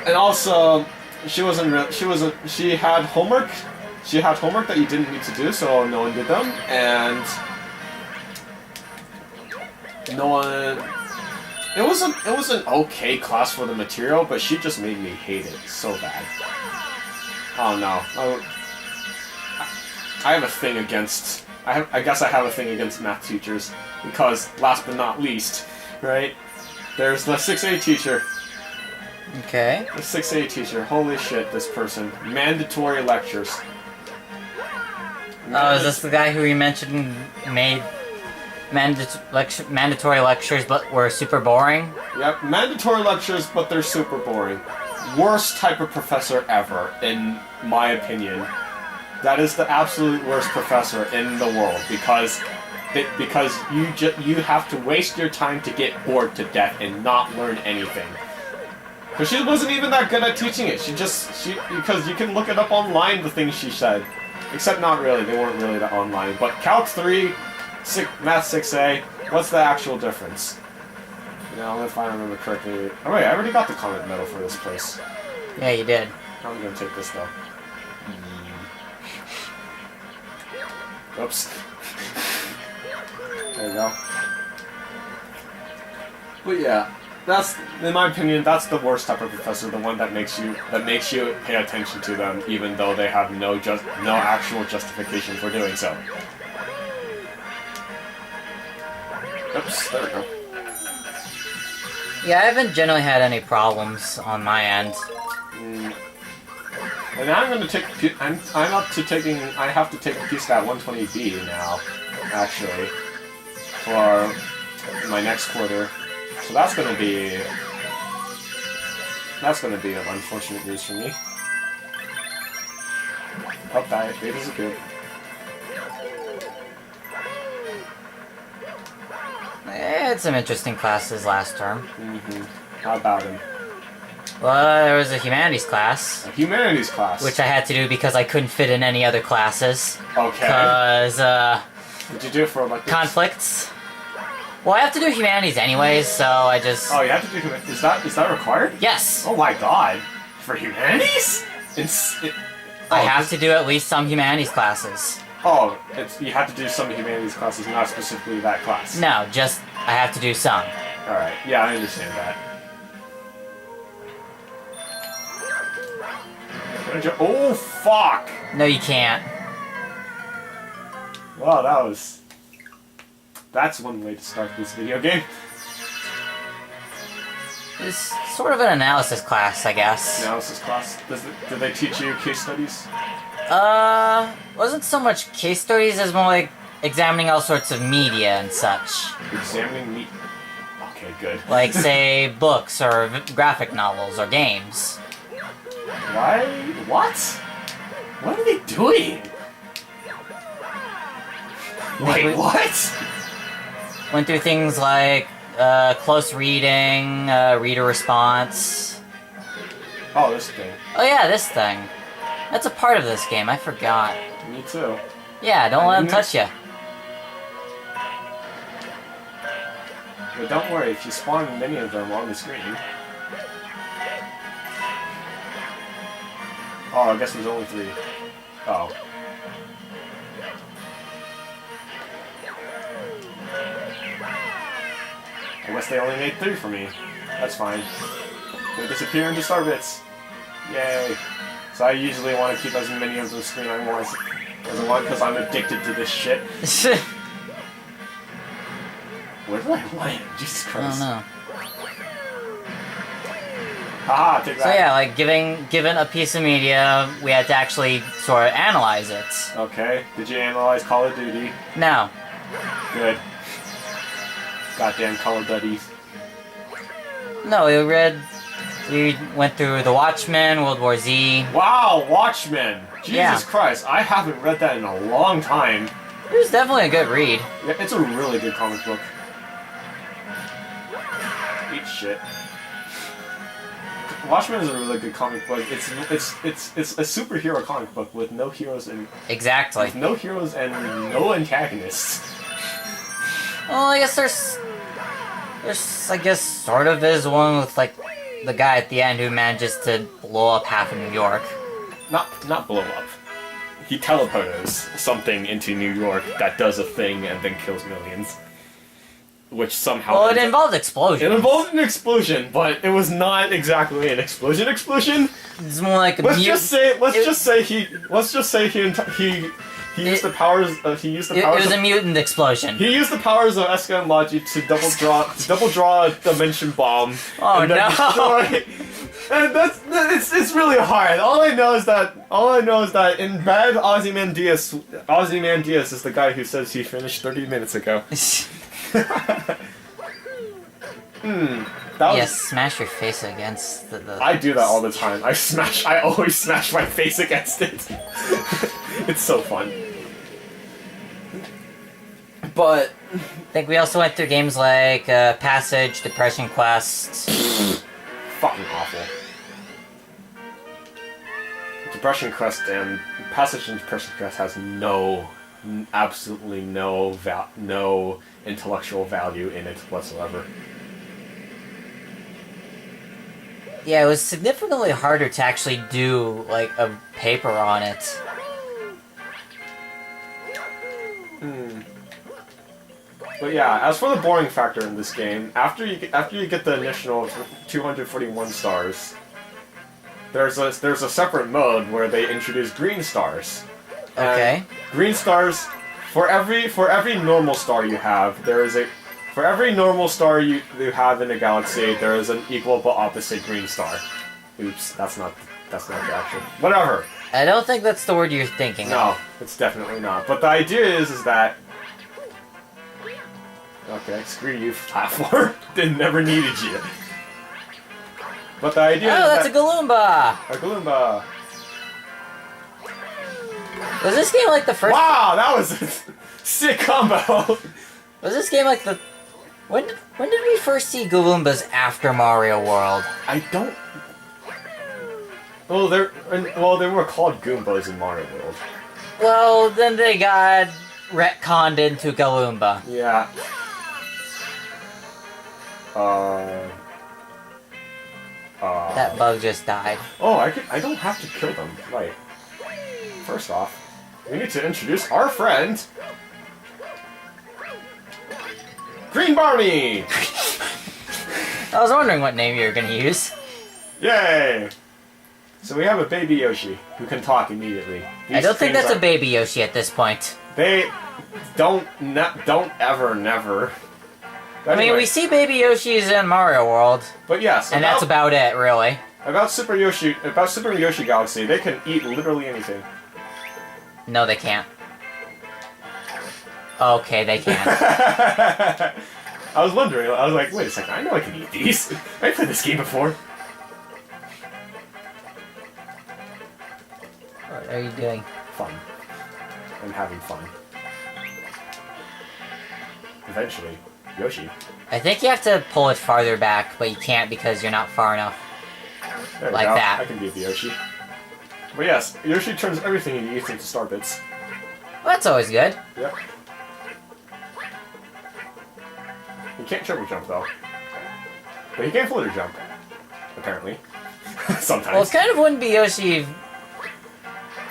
And also, she had homework. She had homework that you didn't need to do, so no one did them, and no one. It was an okay class for the material, but she just made me hate it so bad. Oh no. I have a thing against. I guess I have a thing against math teachers because, last but not least, right? There's the 6A teacher. Okay. The 6A teacher. Holy shit, this person. Mandatory lectures. Oh, is this the guy who you mentioned made mandatory lectures but were super boring? Yep, mandatory lectures, but they're super boring. Worst type of professor ever, in my opinion. That is the absolute worst professor in the world because you have to waste your time to get bored to death and not learn anything. But she wasn't even that good at teaching it. Because you can look it up online, the things she said. Except not really, they weren't really that online. But Calc 3, Math 6A, what's the actual difference? You know, if I remember correctly. Oh wait, I already got the comment medal for this place. Yeah, you did. I'm gonna take this though. Oops. There you go. But yeah, that's, in my opinion, that's the worst type of professor, the one that makes you pay attention to them, even though they have no actual justification for doing so. Oops, there we go. Yeah, I haven't generally had any problems on my end. And now I'm going to take. I'm up to taking. I have to take Pisgah 120B now, actually, for my next quarter. So that's going to be an unfortunate news for me. Oh, that is good. I had some interesting classes last term. How about him? Well, there was a humanities class. A humanities class? Which I had to do because I couldn't fit in any other classes. Okay. Because, what'd you do for electives? Conflicts. Well, I have to do humanities anyways, so I just... Oh, you have to do humanities? Is that required? Yes! Oh my god! For humanities? I have to do at least some humanities classes. Oh, you have to do some humanities classes, not specifically that class. No, just I have to do some. Alright, yeah, I understand that. Oh, fuck! No, you can't. Wow, that's one way to start this video game. It's sort of an analysis class, I guess. Analysis class? Did they teach you case studies? Wasn't so much case studies as more like examining all sorts of media and such. Examining media? Okay, good. Like, say, books or graphic novels or games. Why? What? What are they doing? Wait, what? Went through things like, close reading, reader response. Oh, this thing. Oh yeah, this thing. That's a part of this game, I forgot. Me too. Yeah, don't let them touch you. But don't worry, if you spawn many of them on the screen... Oh, I guess there's only 3. Oh. I guess they only made 3 for me. That's fine. They disappear into star bits. Yay. So I usually want to keep as many of the screen I want as I want because I'm addicted to this shit. Where did I land? Jesus Christ. I don't know. Haha, take that. So yeah, like given a piece of media, we had to actually sort of analyze it. Okay. Did you analyze Call of Duty? No. Good. Goddamn Call of Duty. No, we went through the Watchmen, World War Z. Wow, Watchmen! Jesus Yeah. Christ, I haven't read that in a long time. It was definitely a good read. Yeah, it's a really good comic book. Eat shit. Watchmen is a really good comic book. It's a superhero comic book with no heroes and Exactly. with no heroes and no antagonists. Well, I guess there's I guess sort of is one with like the guy at the end who manages to blow up half of New York. Not blow up. He teleports something into New York that does a thing and then kills millions. Which somehow... Well, it involved explosions. It involved an explosion, but it was not exactly an explosion. It's more like a Let's just say he used the powers of It was a mutant explosion. He used the powers of Eska and Logi to double draw a dimension bomb. Oh and then no! destroy. And it's really hard. All I know is that in bad Ozymandias is the guy who says he finished 30 minutes ago. Yes, smash your face against the... I do that all the time. I always smash my face against it. It's so fun. But I think we also went through games like Passage, Depression Quest. Fucking awful. Depression Quest and Passage and Depression Quest has absolutely no intellectual value in it whatsoever. Yeah, it was significantly harder to actually do, like, a paper on it. But yeah, as for the boring factor in this game, after you get the initial 241 stars, there's a separate mode where they introduce green stars. Okay. And green stars, for every normal star you have, for every normal star you have in a galaxy, there is an equal but opposite green star. Oops, that's not the actual. Whatever. I don't think that's the word you're thinking of. No, it's definitely not. But the idea is that. Okay, screw you, platform. Never needed you. But the idea is that's a Galloomba! A Galloomba. Was this game like the first... Wow, that was a sick combo! Was this game like the... When did we first see Galoombas after Mario World? I don't... Well, they were called Goombas in Mario World. Well, then they got retconned into Galloomba. Yeah. That bug just died. Oh, I don't have to kill them. Right. First off, we need to introduce our friend... Green Barbie! I was wondering what name you were gonna use. Yay! So we have a baby Yoshi who can talk immediately. I don't think that's a baby Yoshi at this point. They don't ever, never. I mean, we see baby Yoshis in Mario World. But yes, and that's about it, really. About Super Yoshi Galaxy, they can eat literally anything. No, they can't. Okay, they can. I was wondering, I was like, wait a second, I know I can eat these. I played this game before. What are you doing? Fun. I'm having fun. Eventually, Yoshi. I think you have to pull it farther back, but you can't because you're not far enough. There we like go. that. I can beat the Yoshi. But yes, Yoshi turns everything he eats into star bits. Well, that's always good. Yep. He can't triple jump though. But he can flutter jump. Apparently. Sometimes. Well, it kind of wouldn't be Yoshi.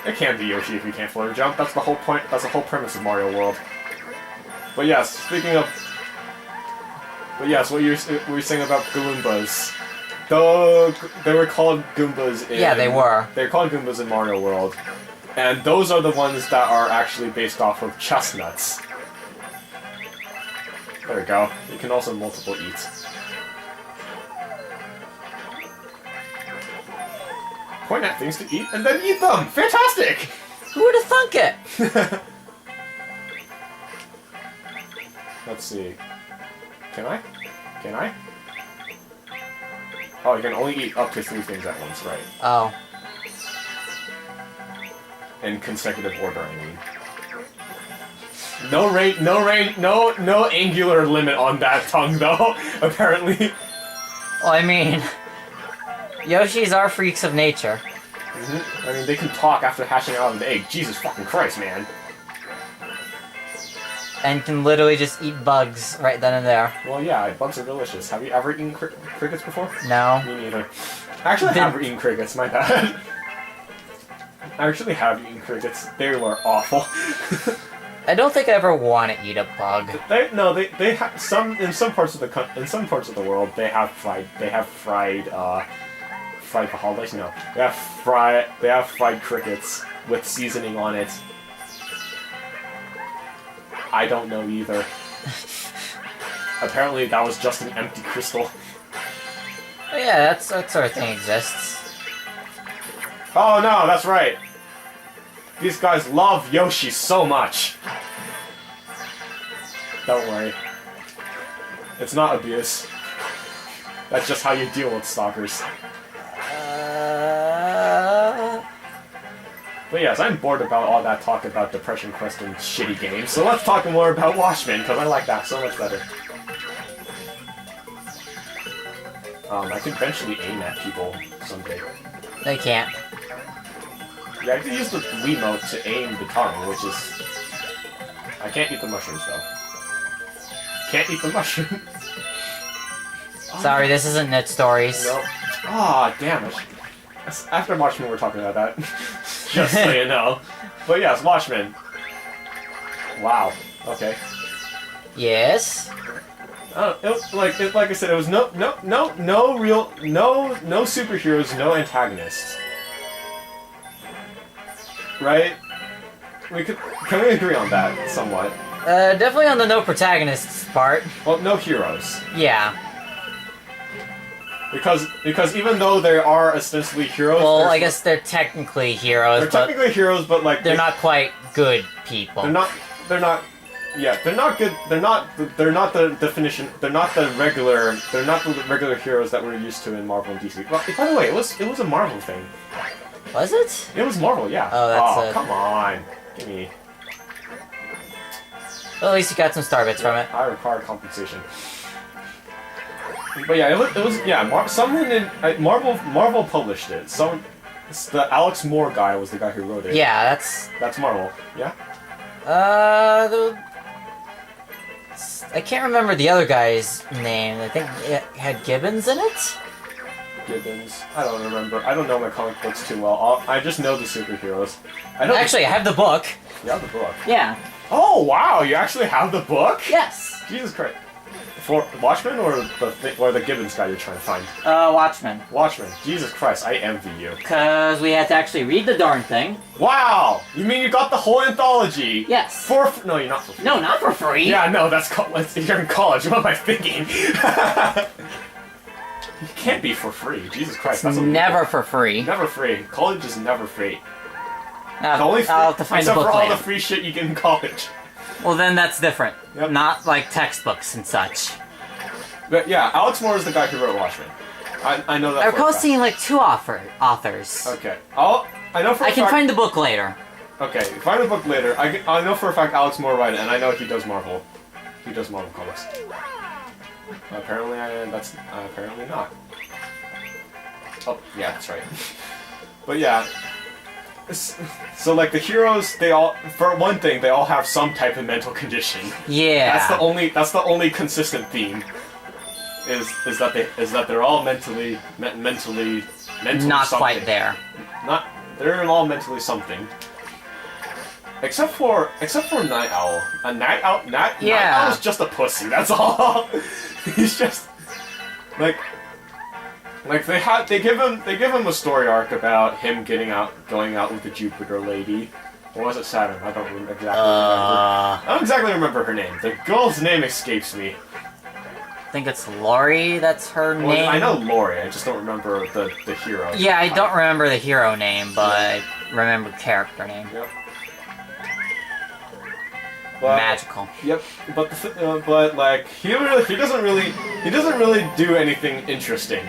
It can be Yoshi if you can't flutter jump. That's the whole point. That's the whole premise of Mario World. But yes, speaking of... But yes, what you were saying about Galoombas. Though they were called Goombas in... Yeah, they were. They were called Goombas in Mario World. And those are the ones that are actually based off of chestnuts. There we go. You can also multiple eat. Point at things to eat and then eat them! Fantastic! Who would have thunk it? Let's see. Can I? Can I? Oh, you can only eat up to 3 things at once, right? Oh. In consecutive order, I mean. No angular limit on that tongue, though, apparently. Well, I mean... Yoshis are freaks of nature. I mean, they can talk after hatching out of an egg. Jesus fucking Christ, man. and can literally just eat bugs right then and there. Well, yeah, bugs are delicious. Have you ever eaten crickets before? No. Me neither. Actually, I have eaten crickets. My bad. I actually have eaten crickets. They were awful. I don't think I ever want to eat a bug. They have some in some parts of the world they have fried holidays. No, they have fried crickets with seasoning on it. I don't know either. Apparently that was just an empty crystal. Yeah, that sort of thing exists. Oh no, that's right. These guys love Yoshi so much. Don't worry. It's not abuse. That's just how you deal with stalkers. But yes, I'm bored about all that talk about Depression Quest and shitty games, so let's talk more about Watchmen, because I like that so much better. I can eventually aim at people someday. They can't. Yeah, I can use the Wiimote to aim the tongue, which is... I can't eat the mushrooms, though. Can't eat the mushroom. Sorry, this isn't Knit Stories. Nope. Ah, damn it. After Watchmen, we're talking about that. Just so you know. But yes, Watchmen. Wow. Okay. Yes. Like I said, it was no superheroes, no antagonists. Right? Can we agree on that somewhat? Definitely on the no protagonists part. Well, no heroes. Yeah. Because even though they are ostensibly heroes, Well, I guess they're technically heroes. They're technically heroes, but like they're not quite good people. They're not. Yeah, they're not good. They're not the definition. They're not the regular. They're not the regular heroes that we're used to in Marvel and DC. Well, by the way, it was a Marvel thing. Was it? It was Marvel, yeah. Oh, that's come on, give me. Well, at least you got some star bits from it. I require compensation. But yeah, it was yeah. Someone in Marvel published it. The Alex Moore guy was the guy who wrote it. Yeah, that's Marvel. Yeah. I can't remember the other guy's name. I think it had Gibbons in it? Gibbons. I don't remember. I don't know my comic books too well. I just know the superheroes. Actually, I have the book. You have the book? Yeah. Oh, wow! You actually have the book? Yes. Jesus Christ. For Watchmen or the Gibbons guy you're trying to find? Watchmen. Watchmen. Jesus Christ, I envy you. Because we had to actually read the darn thing. Wow! You mean you got the whole anthology? Yes. No, you're not for free. No, not for free. Yeah, no, you're in college. What am I thinking? You can't be for free. Jesus Christ, that's never for free. Never free. College is never free. I'll have to find the book except for all later. the free shit you get in college. Well, then that's different. Yep. Not like textbooks and such. But yeah, Alex Moore is the guy who wrote Watchmen. I know that. I recall seeing like two authors. Okay. I know for a I can fact, find the book later. Okay, find the book later. I know for a fact Alex Moore wrote it, and I know he does Marvel. He does Marvel comics. Apparently, that's apparently not. Oh, yeah, that's right. But yeah. So like the heroes, for one thing, they all have some type of mental condition. Yeah. That's the only consistent theme. Is that they're all mentally not something. quite there. They're all mentally something. Except for Night Owl. Night Owl is just a pussy. That's all. He's just like they give him a story arc about him going out with the Jupiter lady. Or was it Saturn? I don't exactly remember. I don't exactly remember her name. The girl's name escapes me. I think it's Lori, that's her name. I know Lori, I just don't remember the hero. Yeah, I don't remember the hero name, but I remember the character name. Yep. Magical. Yep, but like he doesn't really do anything interesting.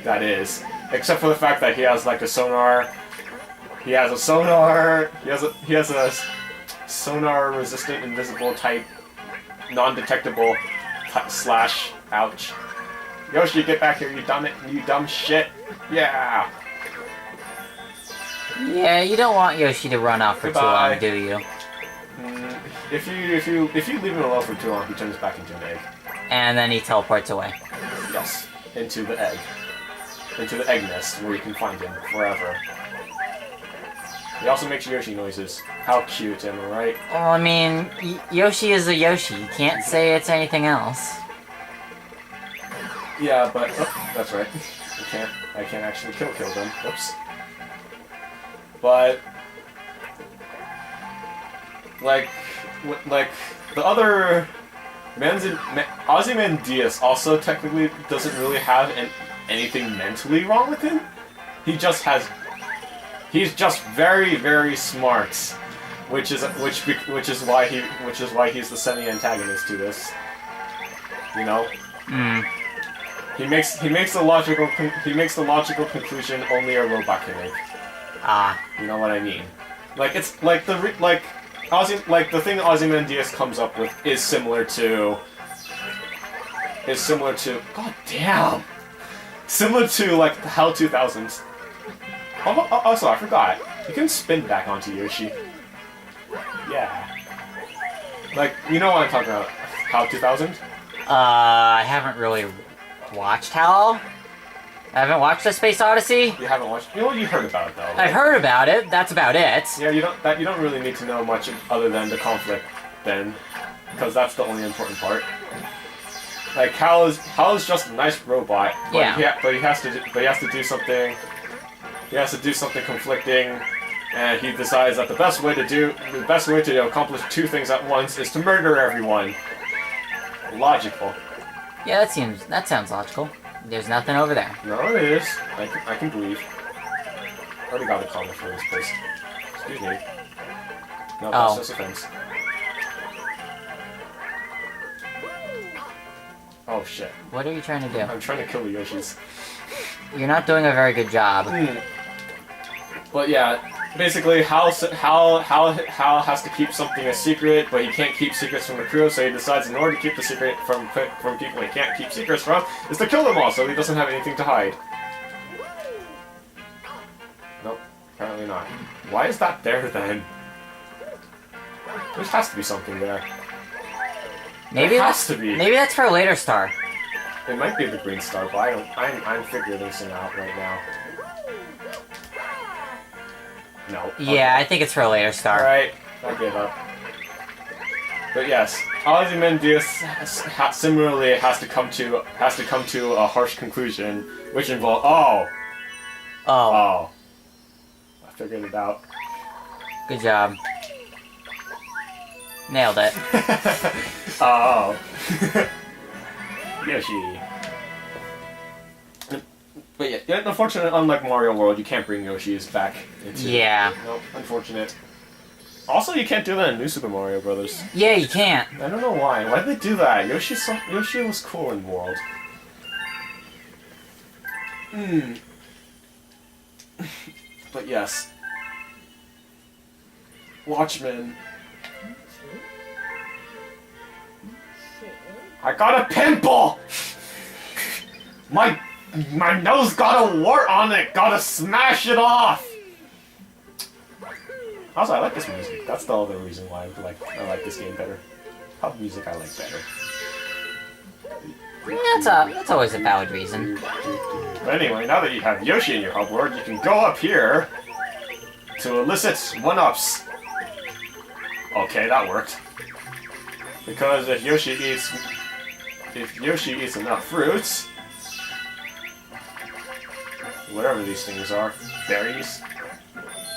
That is, except for the fact that he has like a sonar. He has a sonar-resistant, invisible type, non-detectable / ouch. Yoshi, get back here, you dumb shit. Yeah. Yeah, you don't want Yoshi to run off for Goodbye. too long, do you? If you leave him alone for too long, he turns back into an egg. And then he teleports away. Yes, into the egg, into the egg nest where you can find him forever. He also makes Yoshi noises. How cute, am I right? Well, I mean, Yoshi is a Yoshi. You can't say it's anything else. Yeah, but that's right. I can't actually kill them. Oops. But like the other Ozymandias also technically doesn't really have anything mentally wrong with him. He's just very, very smart, which is why he's the semi-antagonist to this. You know. He makes the logical conclusion only a robot can make. You know what I mean? Like it's like the thing Ozymandias comes up with is similar to God damn, similar to like the HAL 2000s. Also, I forgot, you can spin back onto Yoshi. Yeah. Like, you know what I'm talking about? HAL 2000? I haven't really watched HAL. I haven't watched the Space Odyssey. You haven't watched? You know, you heard about it though. I've heard about it. That's about it. Yeah, you don't really need to know much other than the conflict then, because that's the only important part. Like HAL is just a nice robot, but yeah. But he has to do something. He has to do something conflicting, and he decides that the best way to accomplish two things at once is to murder everyone. Logical. Yeah, that sounds logical. There's nothing over there. No, it is. I can breathe. Already got a comment for this place. Excuse me. No, that's just a fence. Oh shit. What are you trying to do? I'm trying to kill the Yoshis. You're not doing a very good job. But yeah, basically, Hal has to keep something a secret, but he can't keep secrets from the crew, so he decides in order to keep the secret from people he can't keep secrets from, is to kill them all, so he doesn't have anything to hide. Nope, apparently not. Why is that there then? There has to be something there. Maybe there has to be. Maybe that's for a later star. It might be the green star, but I'm figuring this out right now. No. Yeah, I think it's for a later star. Alright, I give up. But yes, Ozymandias similarly has to come to a harsh conclusion, which involves I figured it out. Good job. Nailed it. Oh. Yoshi. But yeah, unfortunately, unlike Mario World, you can't bring Yoshi's back into... Yeah. Nope, unfortunate. Also, you can't do that in New Super Mario Brothers. Yeah, you can't. I don't know why. Why did they do that? Yoshi was cool in World. But yes. Watchmen. I got a pimple! My nose got a wart on it! Gotta smash it off! Also, I like this music. That's the other reason why I like this game better. Pub music I like better. That's always a valid reason. But anyway, now that you have Yoshi in your hub world, you can go up here to elicit one-ups. Okay, that worked. Because if Yoshi eats enough fruits, whatever these things are, berries.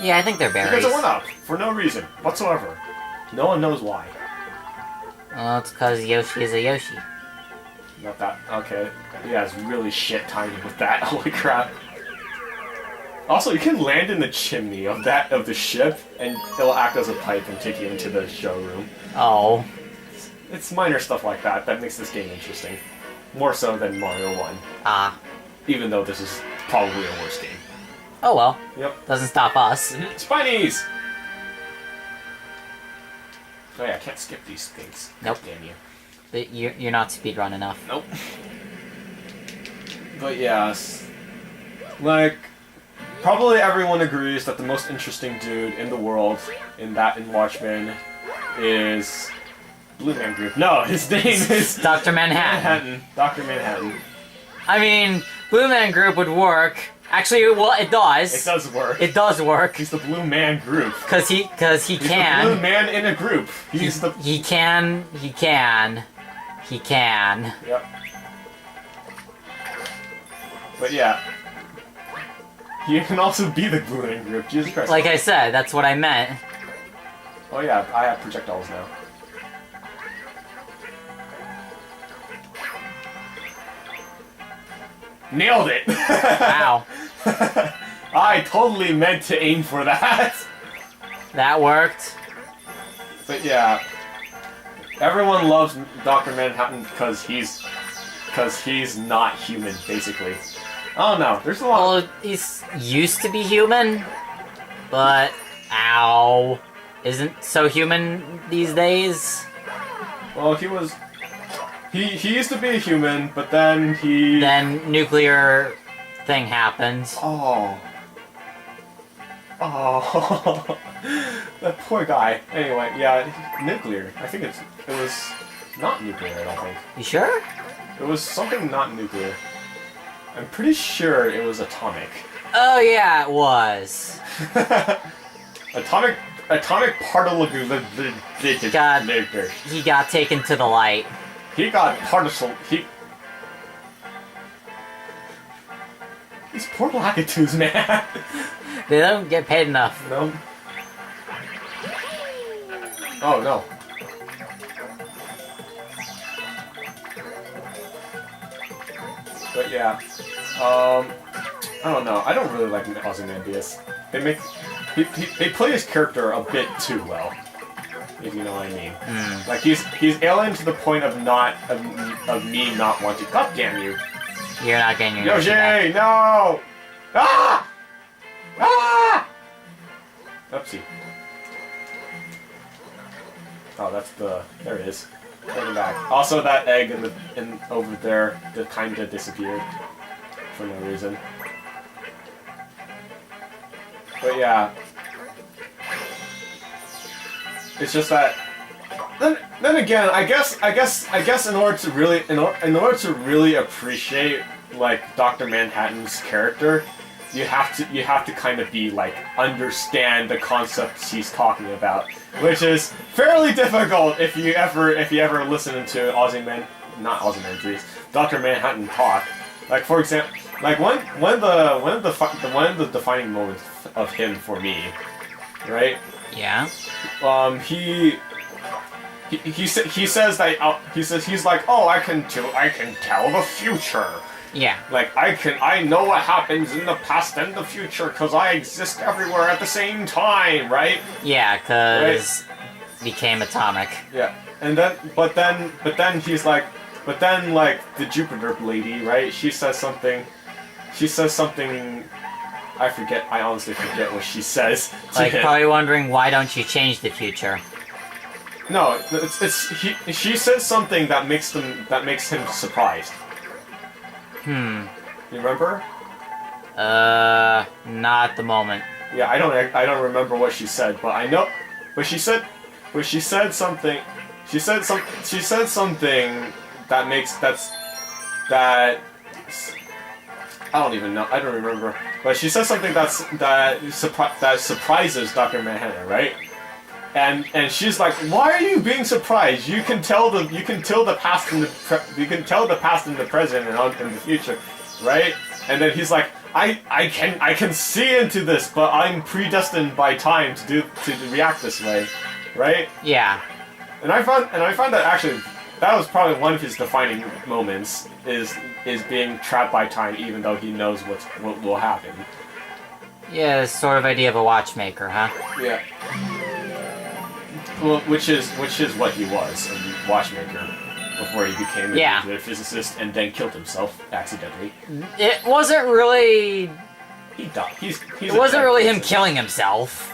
Yeah, I think they're berries. Because it went up for no reason whatsoever. No one knows why. Well, it's because Yoshi is a Yoshi. Not that. Okay. He has really shit timing with that. Holy crap. Also, you can land in the chimney of the ship, and it'll act as a pipe and take you into the showroom. Oh. It's minor stuff like that that makes this game interesting. More so than Mario 1. Even though this is probably a worse game. Oh well. Yep. Doesn't stop us. Spinies! Oh yeah, I can't skip these things. Nope. Damn you. But you're not speedrun enough. Nope. But yes. Like, probably everyone agrees that the most interesting dude in the world in Watchmen is Blue Man Group. No, his name is Dr. Manhattan. Dr. Manhattan. I mean, Blue Man Group would work. Actually, well, it does. It does work. It does work. He's the Blue Man Group. Cause he He's can. the Blue Man in a group. He's the. He can. Yep. But yeah. He can also be the Blue Man Group. Jesus Christ. Like I said, that's what I meant. Oh yeah, I have projectiles now. Nailed it! Wow. I totally meant to aim for that. That worked. But yeah, everyone loves Dr. Manhattan because he's not human, basically. I don't know. There's a lot. Well, he's used to be human, but ow, isn't so human these days. Well, he was. He used to be a human, but then he. Then nuclear thing happened. Oh. Oh. That poor guy. Anyway, yeah, nuclear. I think it was not nuclear. I don't think. You sure? It was something not nuclear. I'm pretty sure it was atomic. Oh yeah, it was. Atomic particle. God, he got taken to the light. He got particle. These poor Lakitus, man. They don't get paid enough. No. Oh no. But yeah, I don't know. I don't really like Ozymandias. They play his character a bit too well, if you know what I mean. Like he's alien to the point of me not wanting. God damn you! You're not getting your Yoshi, back. no! Ah! Ah! Oopsie. Oh, that's the. There it is. Take it back. Also, that egg in over there that kind of disappeared for no reason. But yeah, it's just that. Then again, I guess in order to really appreciate like Dr. Manhattan's character, you have to kind of be like understand the concepts he's talking about, which is fairly difficult if you ever listen to Dr. Manhattan talk. Like for example, like one of the defining moments of him for me, right? Yeah. He says that he's like, oh, I can tell the future. Yeah. Like I know what happens in the past and the future because I exist everywhere at the same time, right? Yeah, cause became atomic. Yeah, and then but then he's like, but then like the Jupiter lady, right? She says something. I honestly forget what she says. Like probably wondering why don't you change the future? No, she says something that makes him surprised. You remember? Not at the moment. Yeah, I don't remember what she said, but I know. But she said something. She said something that. I don't even know. I don't remember. But she says something that surprises Dr. Manhattan, right? And she's like, "Why are you being surprised? You can tell the past and the present and in the future, right?" And then he's like, "I can see into this, but I'm predestined by time to react this way, right?" Yeah. And I found that actually that was probably one of his defining moments is being trapped by time, even though he knows what will happen. Yeah, this sort of idea of a watchmaker, huh? Yeah. Well, which is what he was, a watchmaker, before he became a nuclear physicist and then killed himself accidentally. It wasn't really. He died. It wasn't really him killing himself.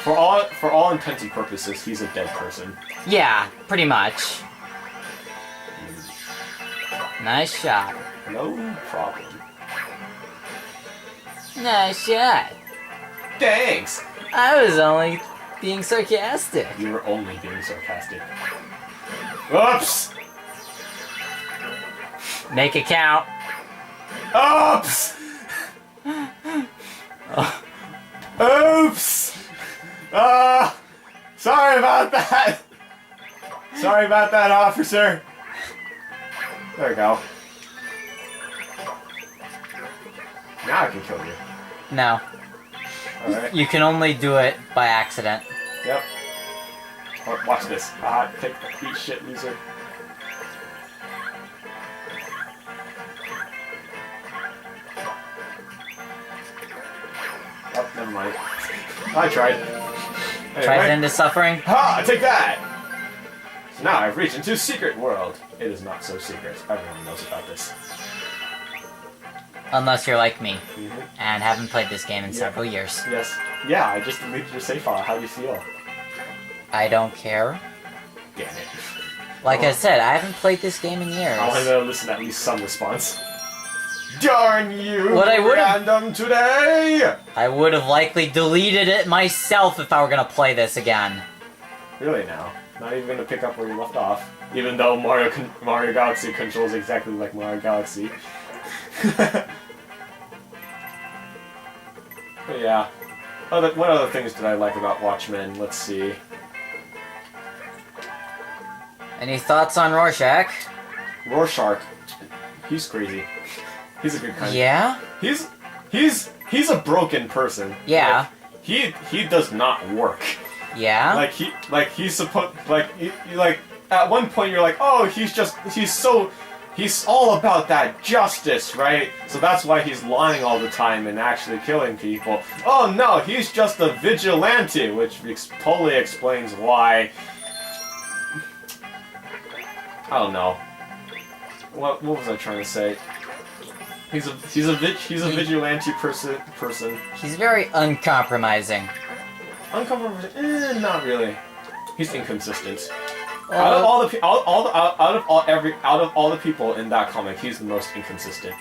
For all intents and purposes, he's a dead person. Yeah, pretty much. Nice shot. No problem. Nice shot. Thanks. I was only being sarcastic. You were only being sarcastic. Oops! Make it count. Oops! Oops! Sorry about that! Sorry about that, officer. There we go. Now I can kill you. No. Alright. You can only do it by accident. Yep. Oh, watch this. Take the eat shit, loser. Oh, never mind. I tried. Anyway. Tries into suffering. Ha! Take that! So now I've reached into secret world. It is not so secret. Everyone knows about this. Unless you're like me Mm-hmm. and haven't played this game in several years. Yes. Yeah, I just deleted your save file. How do you feel? I don't care. Damn it. Like I said, I haven't played this game in years. I want to listen to at least some response. Darn you! What I would've- random today! I would have likely deleted it myself if I were gonna play this again. Really now? Not even gonna pick up where you left off. Even though Mario Galaxy controls exactly like Mario Galaxy. But yeah. What other things did I like about Watchmen? Let's see. Any thoughts on Rorschach? Rorschach. He's crazy. He's a good kind. Yeah? He's a broken person. Yeah. Like, he does not work. Yeah? He's supposed like at one point you're like, oh, he's all about that justice, right? So that's why he's lying all the time and actually killing people. Oh no, he's just a vigilante, which totally explains why. I don't know. What was I trying to say? He's a vigilante person. He's very uncompromising. Uncompromising? Not really. He's inconsistent. Well, Out of all the people in that comic, he's the most inconsistent.